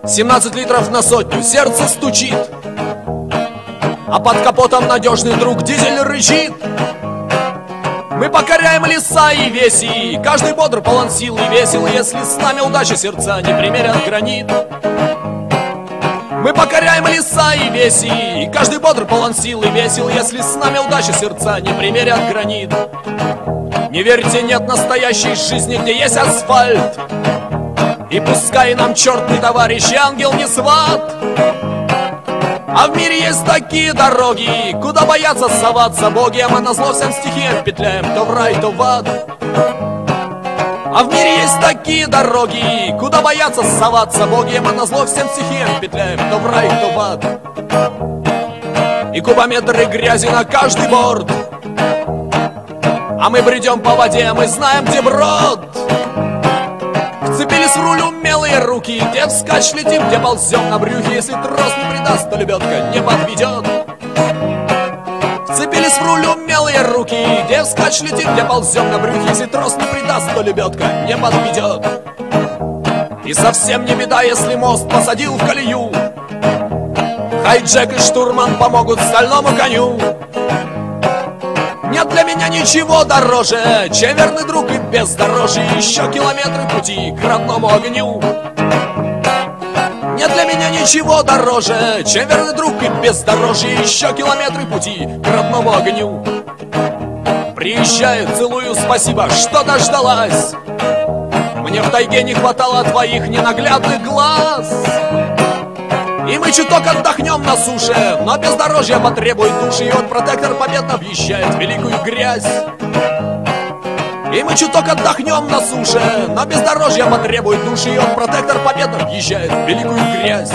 17 литров на сотню, сердце стучит, а под капотом надежный друг дизель рычит. Мы покоряем леса и веси, каждый бодр, полон сил и весел, если с нами удача, сердца не примерят гранит. Мы покоряем леса и веси, каждый бодр, полон сил и весел, если с нами удача, сердца не примерят гранит. Не верьте, нет настоящей жизни, где есть асфальт, и пускай нам черт не товарищ, ангел не сват. А в мире есть такие дороги, куда боятся соваться боги, а мы назло всем стихиям петляем то в рай, то в ад. А в мире есть такие дороги, куда боятся соваться боги, а мы назло всем стихиям петляем то в рай, то в ад. И кубометры грязи на каждый борт, а мы бредем по воде, мы знаем, где брод. Вцепились в руль умелые руки, где вскачь летим, где ползем на брюхе. Если трос не придаст, то лебедка не подведет. Вцепились в руль умелые руки, где вскачь летим, где ползем на брюхе. Если трос не придаст, то лебедка не подведет. И совсем не беда, если мост посадил в колею. Хайджек и штурман помогут стальному коню. Нет для меня ничего дороже, чем верный друг и бездорожье, еще километры пути к родному огню. Нет для меня ничего дороже, чем верный друг и бездорожье, еще километры пути к родному огню. Приезжаю, целую, спасибо, что дождалась. Мне в тайге не хватало твоих ненаглядных глаз. И мы чуток отдохнем на суше, но бездорожье потребует души, и вот протектор победно объезжает великую грязь. И мы чуток отдохнем на суше, но бездорожье потребует души, и вот протектор победно объезжает великую грязь.